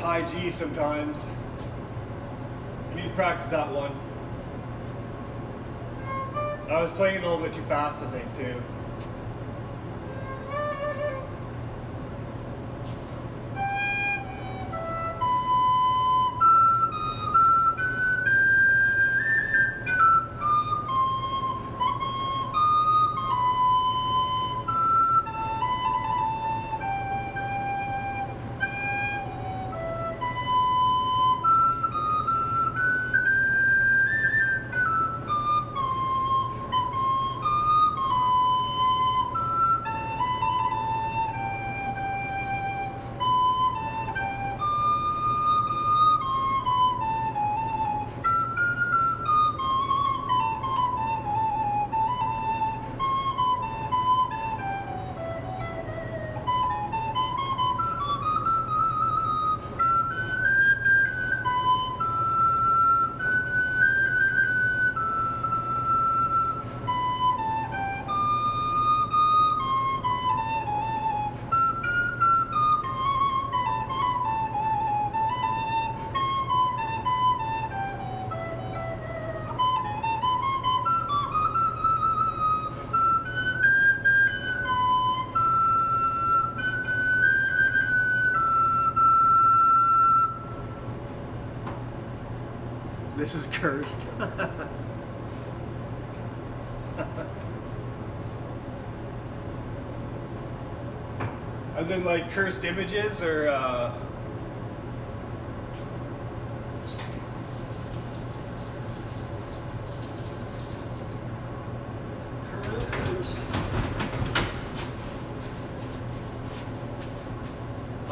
high G sometimes. I need to practice that one. I was playing a little bit too fast, I think, too. This is cursed. As in like cursed images or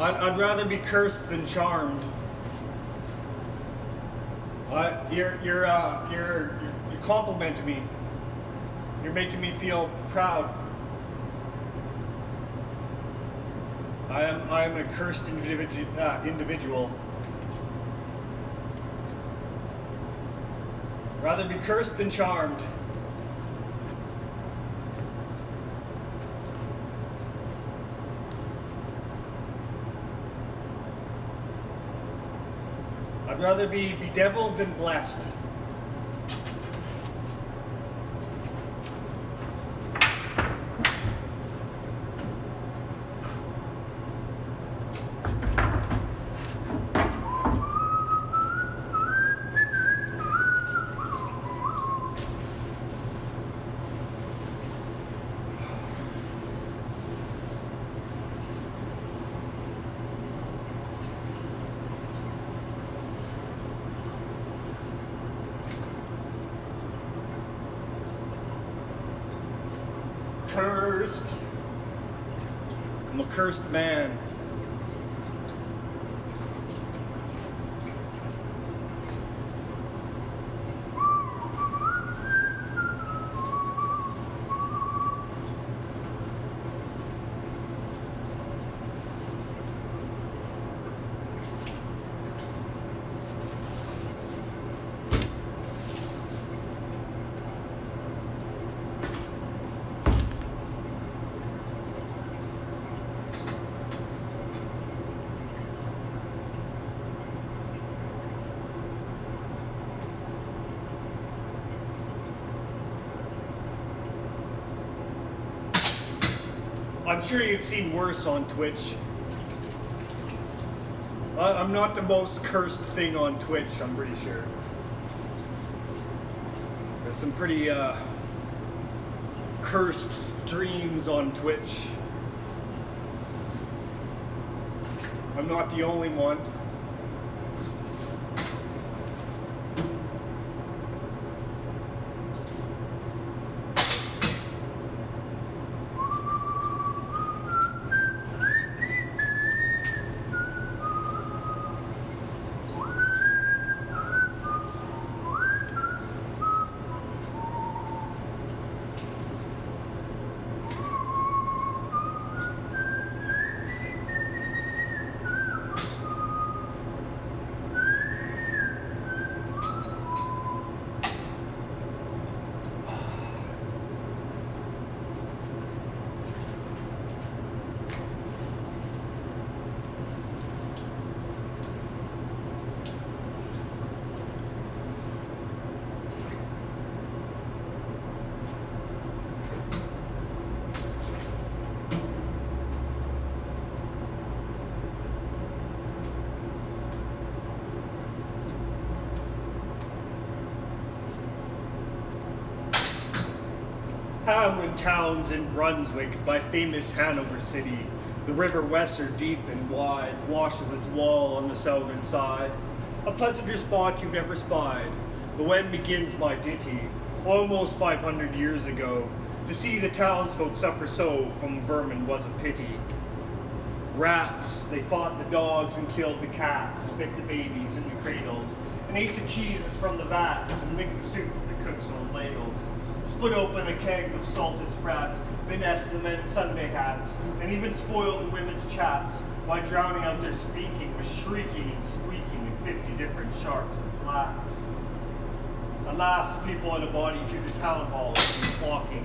I'd rather be cursed than charmed. You're complimenting me. You're making me feel proud. I am a cursed individual. Rather be cursed than charmed. I'd rather be bedeviled than blessed. Cursed. I'm a cursed man. I'm sure you've seen worse on Twitch. I'm not the most cursed thing on Twitch, I'm pretty sure. There's some pretty cursed streams on Twitch. I'm not the only one. Hamlin towns in Brunswick, by famous Hanover city, the river Weser, deep and wide, washes its wall on the southern side. A pleasanter spot you've never spied. But when begins my ditty, almost 500 years ago, to see the townsfolk suffer so from vermin was a pity. Rats, they fought the dogs and killed the cats, and bit the babies in the cradles, and ate the cheeses from the vats, and licked the soup from the cook's old ladles. Split open a keg of salted sprats, finessed the men's Sunday hats, and even spoiled the women's chats by drowning out their speaking with shrieking and squeaking in 50 different sharps and flats. Alas, people in a body to the town hall and flocking.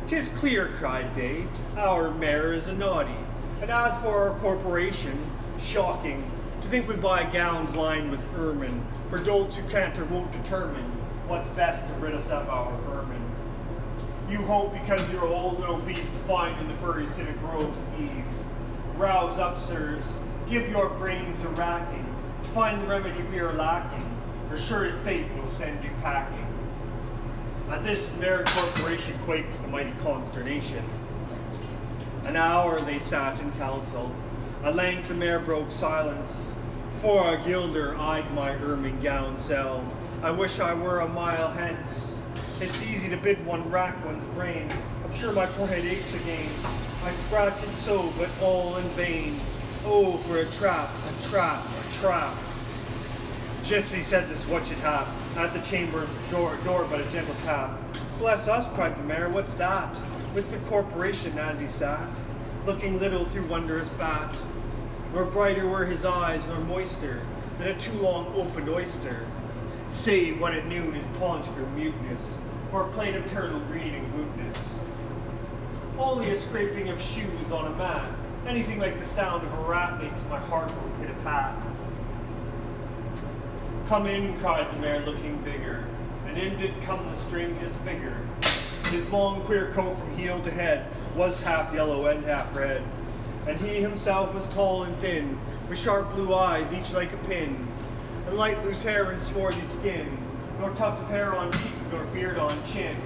"'Tis clear," cried they, "our mayor is a naughty. And as for our corporation, shocking, to think we buy gowns lined with ermine, for dolts who can't or won't determine what's best to rid us of our vermin. You hope because you're old and obese to find in the furry civic robes ease. Rouse up, sirs, give your brains a racking, to find the remedy we are lacking, or sure as fate will send you packing." At this, the mayor corporation quaked with a mighty consternation. An hour they sat in council. At length the mayor broke silence. "For a guilder I'd my ermine gown sell. I wish I were a mile hence. It's easy to bid one rack one's brain. I'm sure my forehead aches again. I scratch it so, but all in vain. Oh, for a trap, a trap, a trap." Just as he said this, what should hap? At the chamber door but a gentle tap. "Bless us," cried the mayor, "what's that?" With the corporation as he sat, looking little through wondrous fat. Nor brighter were his eyes, nor moister than a too long opened oyster, save when at noon his paunch grew mutinous, for a plate of turtle green and glutinous. Only a scraping of shoes on a mat, anything like the sound of a rat makes my heart go pit-a-pat. "Come in," cried the mayor, looking bigger, and in did come the strangest figure. His long queer coat from heel to head was half yellow and half red, and he himself was tall and thin, with sharp blue eyes, each like a pin, and light loose hair and swarthy skin, nor tuft of hair on cheek, nor beard on chin.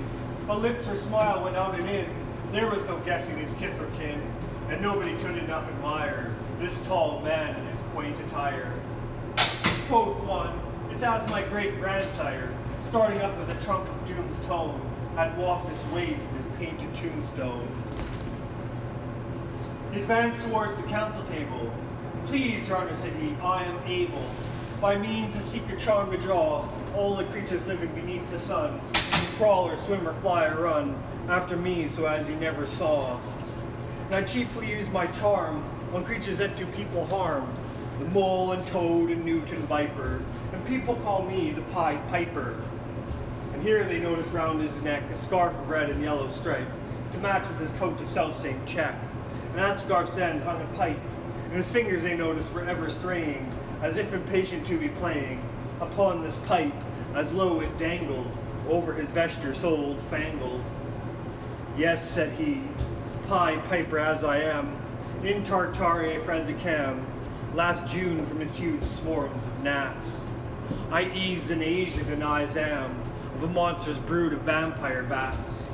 A lip or smile went out and in, there was no guessing his kith or kin, and nobody could enough admire this tall man in his quaint attire. Quoth one, "It's as my great-grandsire, starting up with a trump of doom's tone, had walked this way from his painted tombstone." He advanced towards the council table. "Please, Your Honor," said he, "I am able, by means of secret charm to draw all the creatures living beneath the sun, to crawl or swim or fly or run, after me so as you never saw. And I chiefly use my charm on creatures that do people harm, the mole and toad and newt and viper, and people call me the Pied Piper." And here they noticed round his neck a scarf of red and yellow stripe, to match with his coat the self-same check. And at scarf's end hung a pipe, and his fingers they noticed were ever straying, as if impatient to be playing upon this pipe, as low it dangled over his vesture so old-fangled. "Yes," said he, "Pied Piper as I am, in Tartary fled the cam, last June from his huge swarms of gnats. I eased an Asian and Izam of a monstrous brood of vampire bats.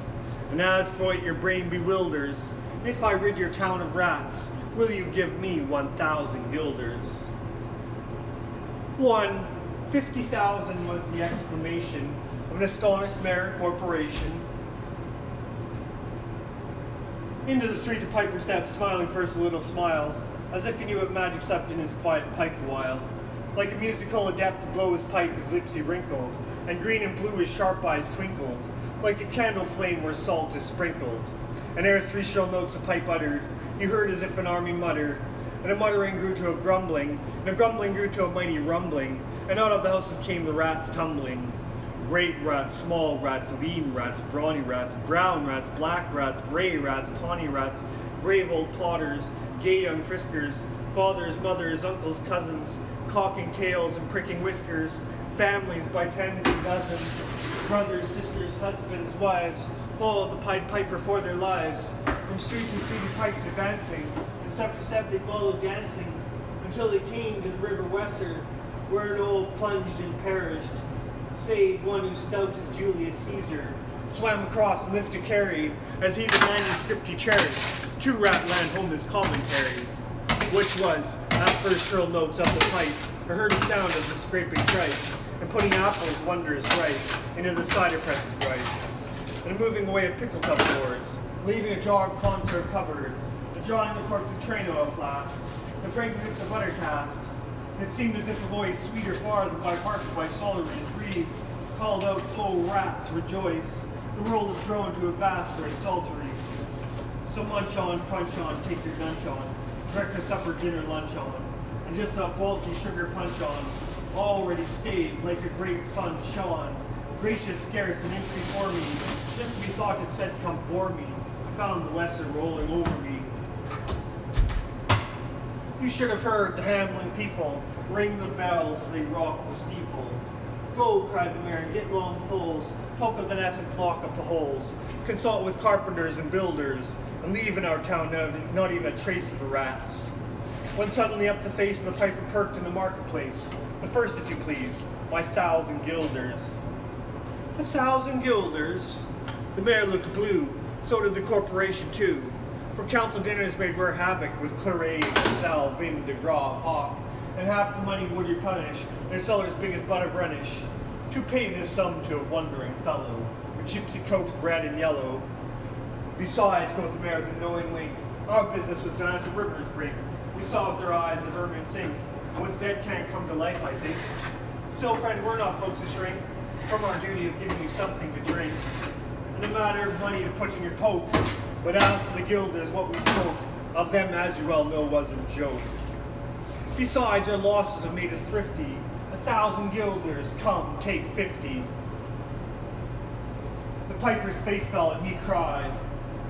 And as for what your brain bewilders, if I rid your town of rats, will you give me 1,000 guilders?" 50,000 was the exclamation of an astonished mayor and corporation. Into the street the piper stepped, smiling first a little smile, as if he knew what magic slept in his quiet pipe the while. Like a musical adept to blow his pipe, his lips he wrinkled, and green and blue his sharp eyes twinkled, like a candle flame where salt is sprinkled. And ere 3 shrill notes the pipe uttered, you heard as if an army muttered, and a muttering grew to a grumbling, and a grumbling grew to a mighty rumbling, and out of the houses came the rats tumbling. Great rats, small rats, lean rats, brawny rats, brown rats, black rats, gray rats, tawny rats, grave old plotters, gay young friskers, fathers, mothers, uncles, cousins, cocking tails and pricking whiskers, families by tens and dozens, brothers, sisters, husbands, wives, followed the Pied Piper for their lives. From street to street he piped advancing, and step for step they followed dancing, until they came to the river Weser, where an old plunged and perished, save one who stout as Julius Caesar swam across and lived to carry, as he the manuscript he cherished, to Ratland home his commentary, which was, at first shrill notes of the pipe, or heard a sound of the scraping tripe, and putting apples wondrous ripe into the cider presses right, and a moving away of pickle tub boards, leaving a jar of conserve cupboards, and drawing the corks of train oil flasks, and breaking up the butter casks. It seemed as if a voice, sweeter far than by harp by Solary's breed, called out, "Oh, rats, rejoice! The world has grown to a vast psaltery. So munch on, crunch on, take your lunch on, breakfast, supper, dinner, lunch on, and just a bulky sugar punch on, already staved like a great sun shone, gracious, scarce, an inch before me, just as we thought it said, come bore me, I found the Weser rolling over me. You should have heard the Hamlin people ring the bells, they rock the steeple. Go, cried the mayor, and get long poles, poke up the nest and block up the holes, consult with carpenters and builders, and leave in our town not even a trace of the rats. When suddenly up the face of the piper perked in the marketplace, the first, if you please, by 1,000 guilders. 1,000 guilders? The mayor looked blue, so did the corporation too. For council dinners made rare havoc with claret, sal, vin de gras, hawk, and half the money would you punish, their cellars big as butt of Rhenish, to pay this sum to a wondering fellow, a gypsy coat of red and yellow. Besides, quoth the mayor with a knowing wink, our business was done at the river's brink. We saw with their eyes the vermin sink, and what's dead can't come to life, I think. So, friend, we're not folks to shrink from our duty of giving you something to drink, and a matter of money to put in your poke. But as for the guilders, what we spoke of them, as you well know, wasn't joke. Besides, our losses have made us thrifty. 1,000 guilders, come, take 50. The piper's face fell and he cried,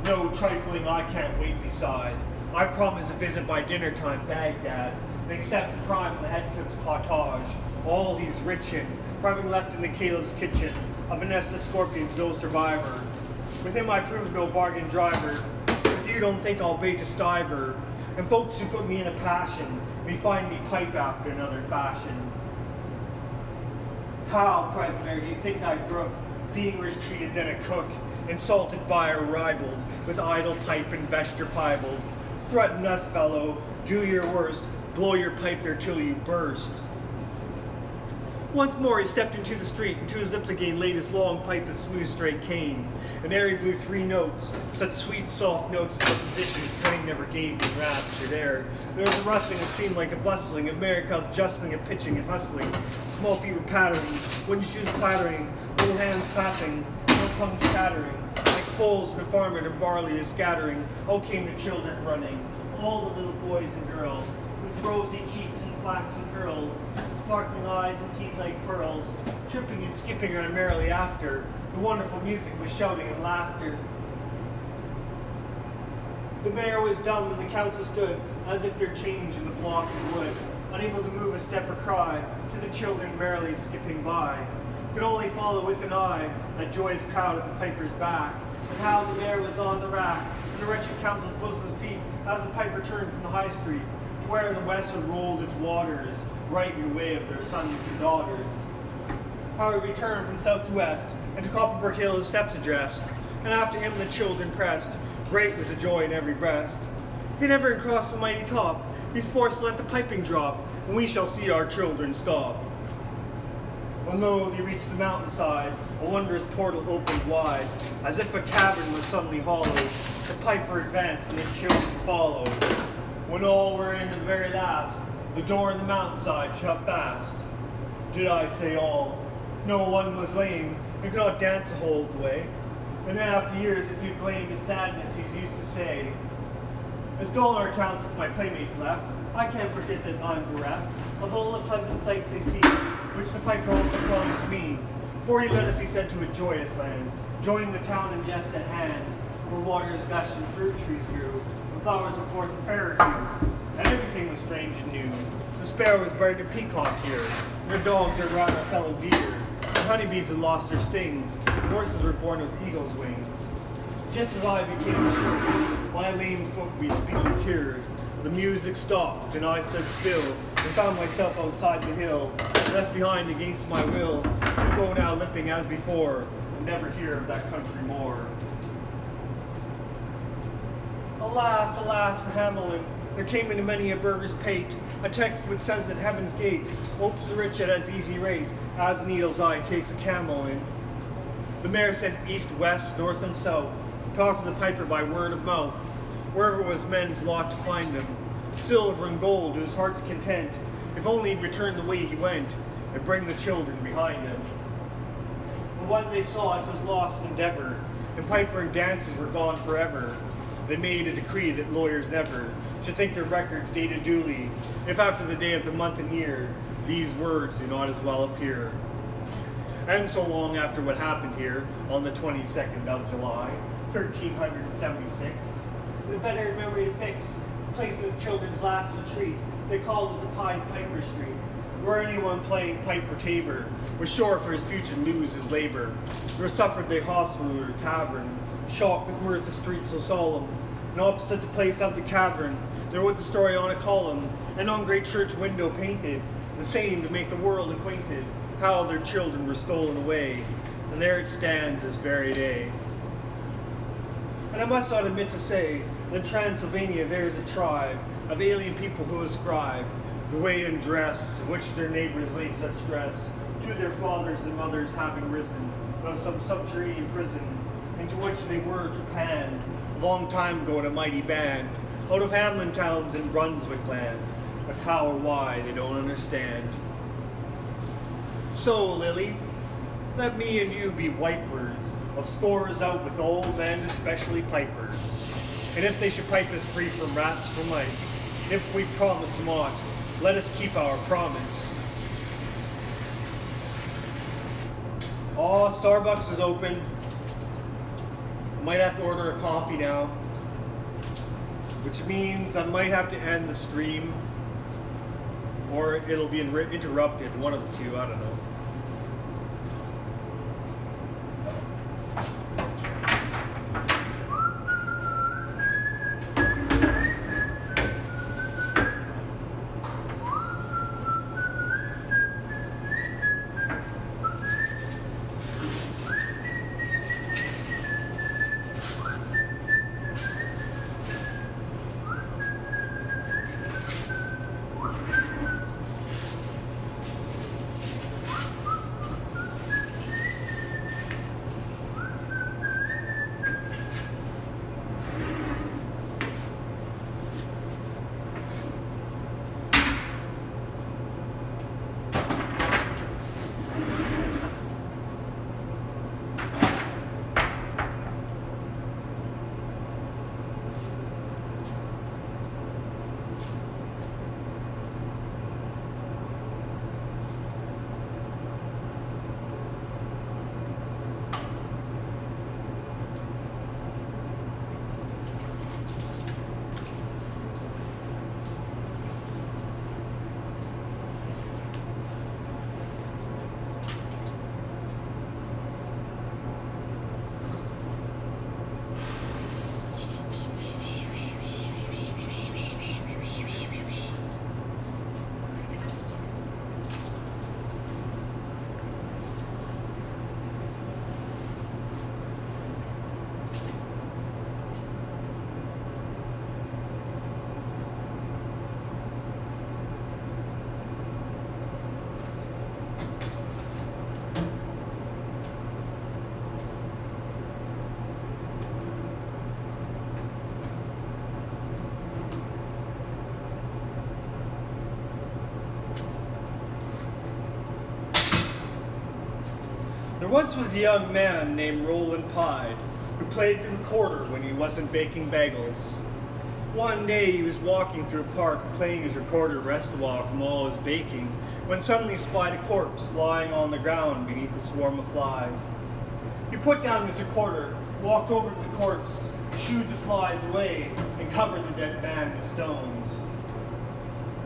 no trifling, I can't wait beside. I promise a visit by dinner time, Baghdad, and accept the prime of the head cook's pottage. All he's rich in, for having left in the caliph's kitchen, of a nest of scorpions, no survivor. With him I proved no bargain driver. With you don't think I'll bait a stiver. And folks who put me in a passion may find me pipe after another fashion. How, cried the mayor, do you think I brook, being worse treated than a cook, insulted by a ribald, with idle pipe and vesture piebald? Threaten us, fellow, do your worst, blow your pipe there till you burst. Once more he stepped into the street, and to his lips again laid his long pipe of smooth straight cane. And ere he blew 3 notes, such sweet soft notes as the positions cunning never gave in raptured air. There was a rustling that seemed like a bustling of merry crowds justling and pitching and hustling. Small feet were pattering, wooden shoes clattering, little hands clapping, little tongues chattering. Like foals in a farm and barley is scattering, oh came the children running, all the little boys and girls, with rosy cheeks and flaxen curls, sparkling eyes and teeth like pearls, tripping and skipping around merrily after. The wonderful music was shouting and laughter. The mayor was dumb and the council stood, as if they're changed in the blocks of wood, unable to move a step or cry, to the children merrily skipping by. Could only follow with an eye that joyous crowd at the piper's back, and how the mayor was on the rack, and the wretched council's bosom beat, as the piper turned from the high street, to where the Weser rolled its waters, right in the way of their sons and daughters. How he returned from south to west, and to Copperberg Hill his steps addressed, and after him the children pressed, great was the joy in every breast. He never crossed the mighty top, he's forced to let the piping drop, and we shall see our children stop. When lo, they reached the mountainside, a wondrous portal opened wide, as if a cavern was suddenly hollowed. The piper advanced, and the children followed. When all were in the very last, the door in the mountainside shut fast. Did I say all? No one was lame, and could not dance a whole of the way. And then after years, if you blame his sadness, he used to say, as dull our accounts as my playmates left, I can't forget that I'm bereft of all the pleasant sights they see, which the piper also promised me. For he led us, he said, to a joyous land, joining the town in just at hand, where waters gushed and fruit trees grew, and flowers were forth a fairer hue, and everything was strange and new. The sparrow was buried a peacock here, and her dogs are rather a fellow deer, and honeybees had lost their stings, and horses were born with eagle's wings. Just as I became assured, my lame foot we speedily cured. The music stopped, and I stood still, and found myself outside the hill, left behind against my will, to go now limping as before, and never hear of that country more. Alas, alas for Hamelin, there came into many a burgher's pate a text which says at heaven's gate, opes the rich at as easy rate as needle's eye takes a camel in. The mayor sent east, west, north, and south to offer the piper by word of mouth, wherever was men's lot to find them, silver and gold to his heart's content, if only he'd return the way he went, and bring the children behind him. But when they saw it was lost endeavor, and piper and dances were gone forever, they made a decree that lawyers never should think their records dated duly, if after the day of the month and year, these words do not as well appear. And so long after what happened here, on the 22nd of July, 1376, the better memory to fix, the place of children's last retreat, they called it the Pied Piper Street, where anyone playing pipe or tabor was sure for his future lose his labor, nor suffered they hostelry or tavern, shocked with mirth the street so solemn, and opposite the place of the cavern, there was a story on a column, and on great church window painted, the same to make the world acquainted, how their children were stolen away, and there it stands this very day. And I must not omit to say, in Transylvania there is a tribe of alien people who ascribe the way and dress of which their neighbors lay such stress to their fathers and mothers having risen of some subterranean prison, into which they were trepanned long time ago in a mighty band, out of Hamlin towns in Brunswick land, but how or why they don't understand. So, Lily, let me and you be wipers of scores out with old men, especially pipers. And if they should pipe us free from rats from mice, if we promise them aught, let us keep our promise. Oh, Starbucks is open. Might have to order a coffee now, which means I might have to end the stream, or it'll be interrupted, one of the two, I don't know. There once was a young man named Roland Pied who played the recorder when he wasn't baking bagels. One day he was walking through a park playing his recorder rest a while from all his baking when suddenly he spied a corpse lying on the ground beneath a swarm of flies. He put down his recorder, walked over to the corpse, shooed the flies away, and covered the dead man with stones.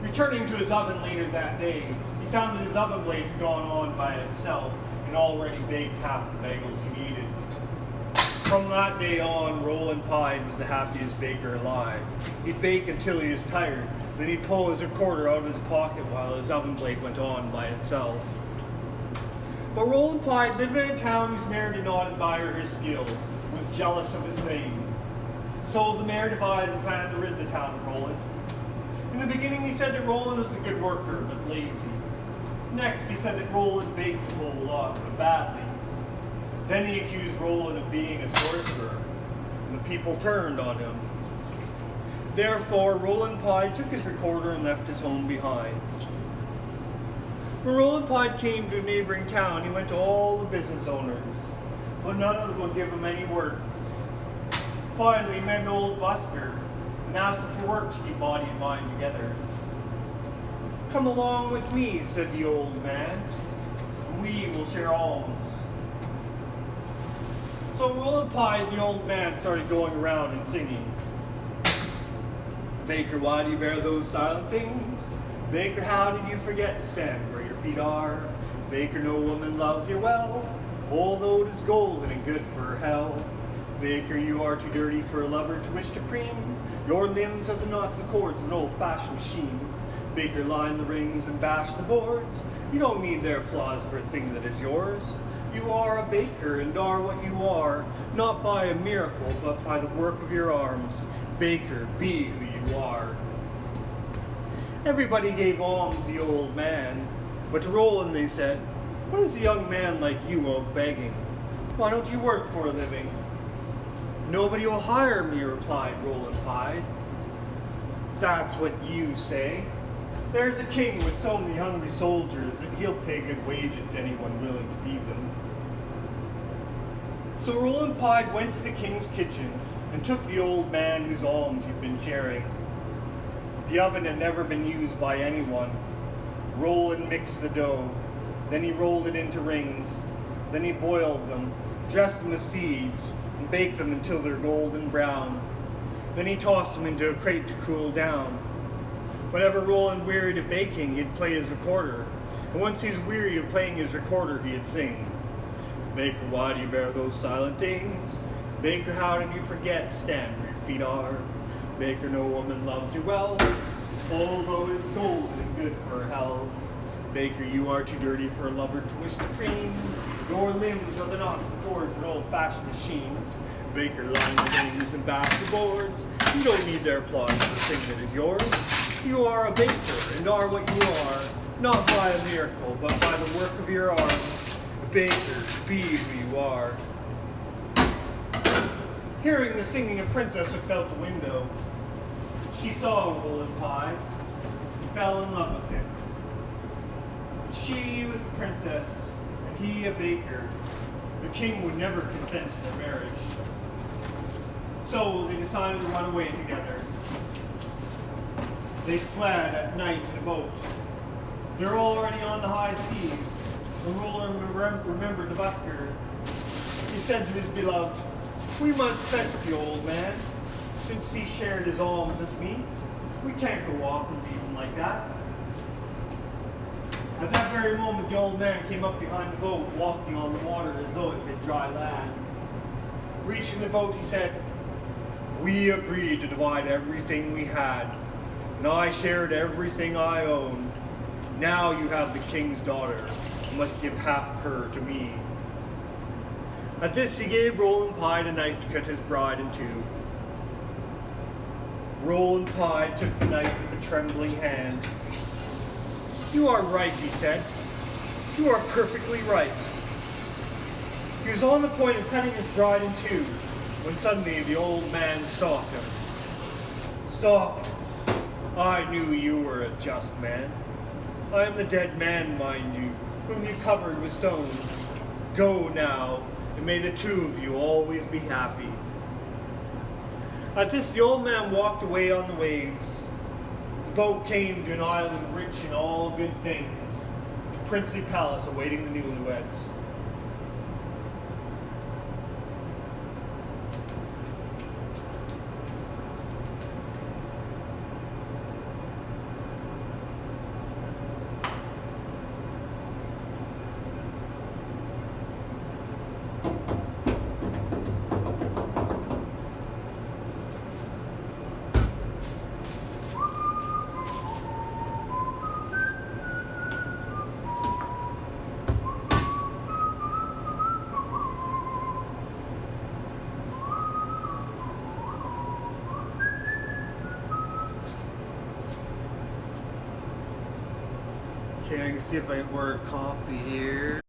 Returning to his oven later that day, he found that his oven blade had gone on by itself and already baked half the bagels he needed. From that day on, Roland Pied was the happiest baker alive. He'd bake until he was tired, then he'd pull his recorder out of his pocket while his oven blade went on by itself. But Roland Pye lived in a town whose mayor did not admire his skill, was jealous of his fame. So the mayor devised a plan to rid the town of Roland. In the beginning he said that Roland was a good worker, but lazy. Next he said that Roland baked a whole lot, but badly. Then he accused Roland of being a sorcerer, and the people turned on him. Therefore, Roland Pye took his recorder and left his home behind. When Roland Pye came to a neighboring town, he went to all the business owners, but none of them would give him any work. Finally, he met an old busker and asked him for work to keep body and mind together. "Come along with me," said the old man, "and we will share alms." So Roland Pye and the old man started going around and singing. "Baker, why do you bear those silent things? Baker, how did you forget to stand where your feet are? Baker, no woman loves your wealth, although it is golden and good for her health. Baker, you are too dirty for a lover to wish to preen. Your limbs are the knots and cords of an old-fashioned machine. Baker, line the rings and bash the boards. You don't need their applause for a thing that is yours. You are a baker and are what you are, not by a miracle, but by the work of your arms. Baker, be who you are." Everybody gave alms to the old man, but to Roland they said, "What is a young man like you out begging? Why don't you work for a living?" "Nobody will hire me," replied Roland Pye. "That's what you say. There's a king with so many hungry soldiers that he'll pay good wages to anyone willing to feed them." So Roland Pye went to the king's kitchen and took the old man whose alms he'd been sharing. The oven had never been used by anyone. Roland mixed the dough. Then he rolled it into rings. Then he boiled them, dressed them with seeds, and baked them until they're golden brown. Then he tossed them into a crate to cool down. Whenever Roland wearied of baking, he'd play his recorder. And once he was weary of playing his recorder, he'd sing. "Baker, why do you bear those silent things? Baker, how did you forget to stand where your feet are? Baker, no woman loves your wealth, although it is golden and good for her health. Baker, you are too dirty for a lover to wish to preen. Your limbs are the knots and cords of an old-fashioned machine. Baker, line the rings and bash the boards. You don't need their applause for the thing that is yours. You are a baker and are what you are, not by a miracle, but by the work of your arms. Baker, be who you are." Hearing the singing, a princess looked out the window. She saw Roland Pye and fell in love with him. She was a princess and he a baker. The king would never consent to their marriage. So they decided to run away together. They fled at night in a boat. They were already on the high seas. When Roland remembered the busker, he said to his beloved, "We must fetch the old man. Since he shared his alms with me, we can't go off and leave him like that." At that very moment, the old man came up behind the boat, walking on the water as though it had been dry land. Reaching the boat, he said, "We agreed to divide everything we had, and I shared everything I owned. Now you have the king's daughter. You must give half of her to me." At this, he gave Roland Pye a knife to cut his bride in two. Roland Pye took the knife with a trembling hand. "You are right," he said. "You are perfectly right." He was on the point of cutting his bride in two when suddenly the old man stopped him. "Stop. I knew you were a just man. I am the dead man, mind you, whom you covered with stones. Go now, and may the two of you always be happy." At this, the old man walked away on the waves. The boat came to an island rich in all good things, with a princely palace awaiting the newlyweds. Okay, I can see if I can order coffee here.